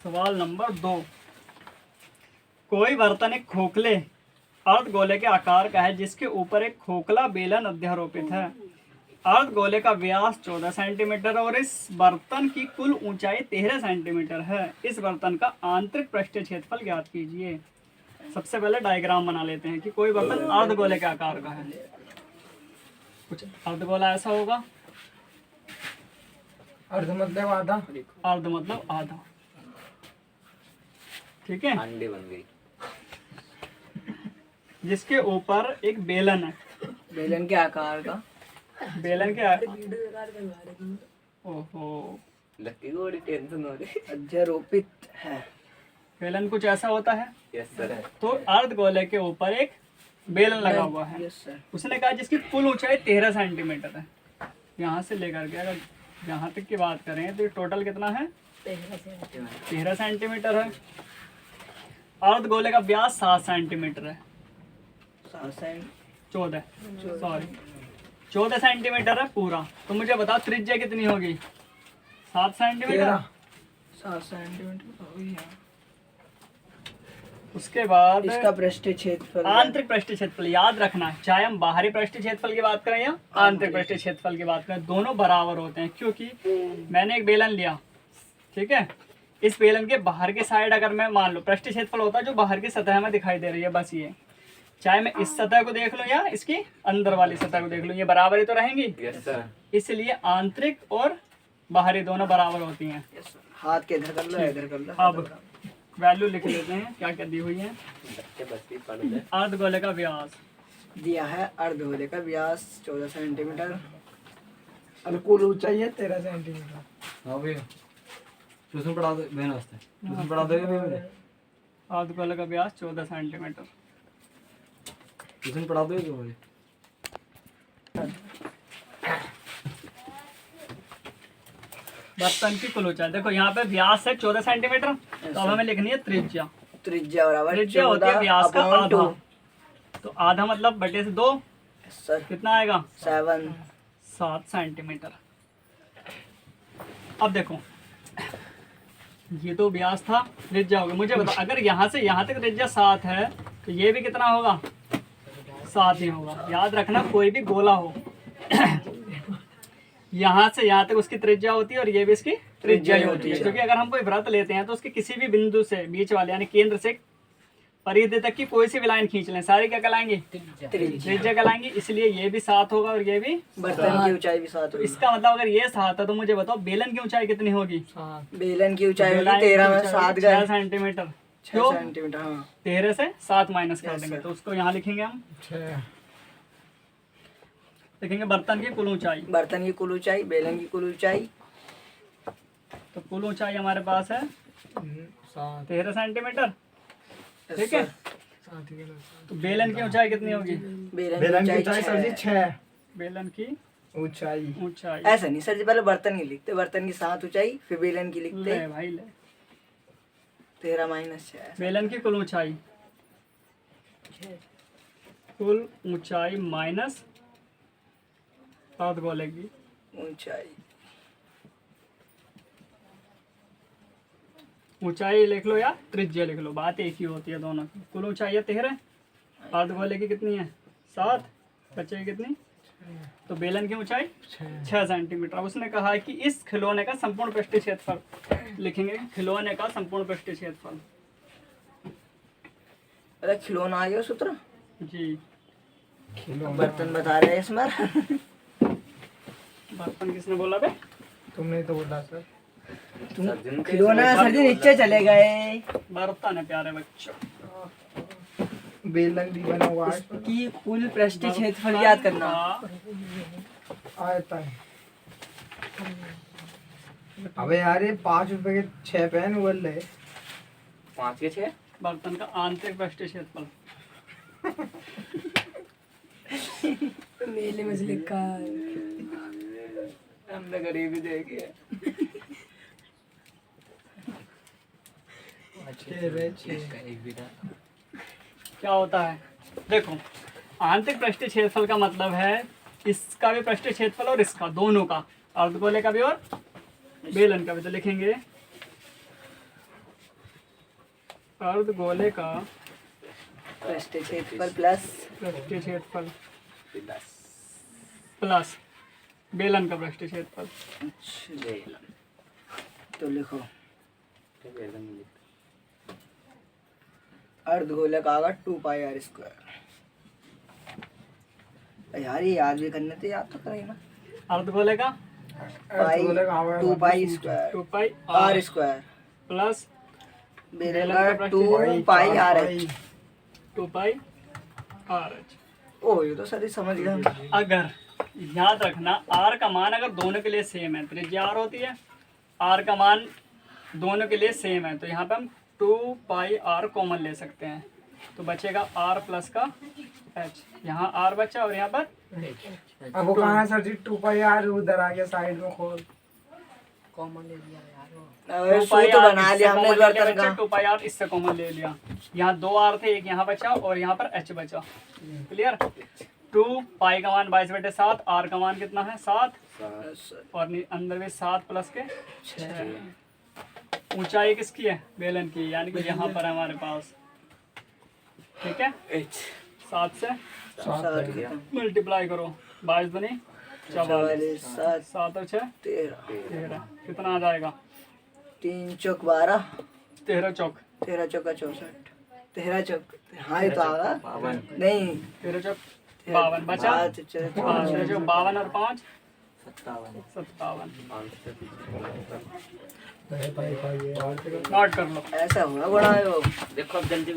सवाल नंबर 2। कोई बर्तन एक खोखले अर्धगोले के आकार का है जिसके ऊपर एक खोखला बेलन अध्यारोपित है। अर्धगोले का व्यास 14 सेंटीमीटर और इस बर्तन की कुल ऊंचाई 13 सेंटीमीटर है। इस बर्तन का आंतरिक पृष्ठीय क्षेत्रफल ज्ञात कीजिए। सबसे पहले डायग्राम बना लेते हैं कि कोई बर्तन अर्धगोले के आकार का है। कुछ अर्धगोला ऐसा होगा। अर्ध मतलब आधा। अर्ध मतलब आधा। ठीक है। अंडे बन गई। जिसके ऊपर एक बेलन है। बेलन के आकार का। बेलन के ओहो, लक्की को बड़ी टेंशन हो रही। अध्यारोपित है। बेलन कुछ ऐसा होता है। Yes sir. तो अर्धगोले के ऊपर एक बेलन लगा हुआ है। Yes sir. उसने कहा जिसकी कुल ऊंचाई 13 सेंटीमीटर है। यहाँ से लेकर के अगर यहाँ तक की बात करें तो टोटल कितना है, 13 सेंटीमीटर है। अर्धगोले का व्यास 7 सेंटीमीटर है। 14 सेंटीमीटर है पूरा। तो मुझे बताओ त्रिज्या कितनी होगी। 7 सेंटीमीटर। 7 सेंटीमीटर। उसके बाद इसका पृष्ठीय क्षेत्रफल आंतरिक पृष्ठीय क्षेत्रफल याद रखना, चाहे हम बाहरी पृष्ठीय क्षेत्रफल की बात करें या आंतरिक पृष्ठीय क्षेत्रफल की बात करें, दोनों बराबर होते हैं। क्योंकि मैंने एक बेलन लिया, ठीक है, इस बेलन के बाहर के साइड अगर मैं मान लो पृष्ठीय क्षेत्रफल होता है जो बाहर की सतह में दिखाई दे रही है, बस ये, चाहे मैं इस सतह को देख लूं या इसकी अंदर वाली सतह को देख लूं, ये बराबर ही तो रहेंगी। Yes sir. इसलिए आंतरिक और बाहरी दोनों बराबर होती हैं। हाथ के इधर कर लो, इधर कर लो। अब वैल्यू लिख लेते हैं क्या क्या दी हुई है। बच्चे बस भी पढ़ ले। अर्धगोले का व्यास दिया है अर्धगोले का व्यास 14 सेंटीमीटर। अनुकूल ऊंचाई है 13 सेंटीमीटर। हाँ भैया ट्यूशन पढ़ा दो बहन वास्ते, ट्यूशन पढ़ा दोगे भैया मुझे? अर्धगोले का व्यास 14 सेंटीमीटर। ट्यूशन पढ़ा दोगे क्या मुझे? बर्तन की कुल ऊंचाई देखो, यहाँ पे व्यास है 14 सेंटीमीटर। तो अब हमें लिखनी है त्रिज्या। त्रिज्या बराबर त्रिज्या होती है व्यास का 14/2। आधा। तो आधा मतलब बटे से 2 सर कितना आएगा, 7 सेंटीमीटर। अब देखो ये तो व्यास था, त्रिज्या होगी। मुझे बताओ अगर यहाँ से यहाँ तक त्रिज्या 7 है तो ये भी कितना होगा, 7 ही होगा। याद रखना कोई भी गोला हो यहाँ से यहाँ तक उसकी त्रिज्या होती है और ये भी इसकी त्रिज्या ही होती है। क्योंकि अगर हम कोई वृत्त लेते हैं तो उसके किसी भी बिंदु से बीच वाले यानी केंद्र से परिधि तक की कोई सी भी लाइन खींच लें, सारी क्या कहलाएंगी, त्रिज्या कहलाएंगी। इसलिए ये भी 7 होगा और ये भी। बर्तन की ऊंचाई भी 7 तो इसका मतलब अगर ये 7 है तो मुझे बताओ बेलन की ऊंचाई कितनी होगी। बेलन की ऊंचाई होगी बेलन की 13 में ऊंचाई 7 होगी गए 6 सेंटीमीटर। 6 क्यों, सेंटीमीटर। हाँ 13 से 7 माइनस कर Yes, देंगे sir. तो उसको यहाँ लिखेंगे हम। लिखेंगे बर्तन की कुल ऊंचाई। बर्तन की कुल ऊंचाई, बेलन की कुल ऊंचाई। तो कुल ऊंचाई हमारे पास है 13 सेंटीमीटर, ठीक है। तो बेलन की ऊंचाई कितनी होगी, बेलन की ऊंचाई सर जी 6। बेलन की ऊंचाई ऊंचाई ऐसा नहीं सर जी, पहले बर्तन की लिखते, बर्तन की 7 ऊंचाई, फिर बेलन की लिखते ले भाई ले। 13 माइनस 6। बेलन की कुल ऊंचाई, कुल ऊंचाई माइनस अर्धगोले की ऊंचाई। ऊंचाई लिख लो या त्रिज्या लिख लो, बात एक ही होती है दोनों की। कुल ऊंचाई है 13, अर्धगोले की कितनी है 7, बचे कितनी। तो बेलन की ऊंचाई 6 सेंटीमीटर। अब उसने कहा है कि इस खिलौने का संपूर्ण पृष्ठीय क्षेत्रफल लिखेंगे। खिलौने का संपूर्ण पृष्ठीय क्षेत्रफल अरे खिलौना आ गया सूत्र जी। बर्तन बता रहे हैं इसमें। बर्तन किसने बोला बे, तुमने तो बोला सर। सर्जन के खिलौना सर जी नीचे चले गए। बर्तन है प्यारे बच्चों। बेलन भी बना हुआ है कि कुल पृष्ठीय क्षेत्रफल याद करना आता है। अबे यार ये 5 रुपए के 6 पेन बोल रहे। 5 के 6 बर्तन का आंतरिक पृष्ठीय क्षेत्रफल। मेले में से लिखा हमने गरीबी देखी है। क्या होता है देखो, आंतरिक पृष्ठीय क्षेत्रफल का मतलब है इसका भी पृष्ठीय क्षेत्रफल और इसका दोनों का, अर्धगोले का भी और बेलन का भी। तो लिखेंगे अर्ध गोले का पृष्ठीय क्षेत्रफल प्लस पृष्ठीय क्षेत्रफल प्लस प्लस बेलन का पृष्ठीय क्षेत्रफल। अच्छा, बेलन तो लिखो बेलन लिख। अर्धगोलक आगा 2 पाई आर स्क्वायर। यार ये याद भी करने थे, याद तो करें ना। अर्ध गोले का pi 2 pi square 2 pi r square plus बेलन का 2 pi r h. 2 pi r h. ओ ये तो सर समझ गया। अगर याद रखना आर का मान अगर दोनों के लिए सेम है, त्रिज्या आर होती है, आर का मान दोनों के लिए सेम है, तो यहाँ पे हम 2 पाई आर कॉमन ले सकते हैं, तो बचेगा आर प्लस का एच। यहाँ आर बचा और यहाँ पर अब वो कहाँ है सर जी? 2 पाई आर उधर आ गया साइड में खोल। कॉमन ले लिया यार वो। अबे 2 पाई सूत्र आर बना इससे लिया हमने common ले लिया बर्तन बच्चा, का। 2 पाई आर इससे कॉमन ले लिया। यहाँ 2 आर थे, एक यहाँ बचा और यहाँ पर एच बचा। क्लियर। 2 पाई का मान 22/7, आर का मान कितना है 7 और अंदर भी 7 प्लस के 6। ऊंचाई किसकी है? बेलन की, यानी कि यहाँ पर है हमारे पास। ठीक है, एच 7 से सात मल्टीप्लाई करो, 22 दूनी 44, 7 7 और 6 13 13, कितना आ जाएगा? 3 चौक 12 13 चौक 13 चौका 64 13 चौक। हाँ ये तो आगा नहीं 13 चौक 52 बचा। 5 13 चौक 52 और 5 57। नोट कर लो। ऐसा हुआ बड़ा है वो। देखो अब जल्दी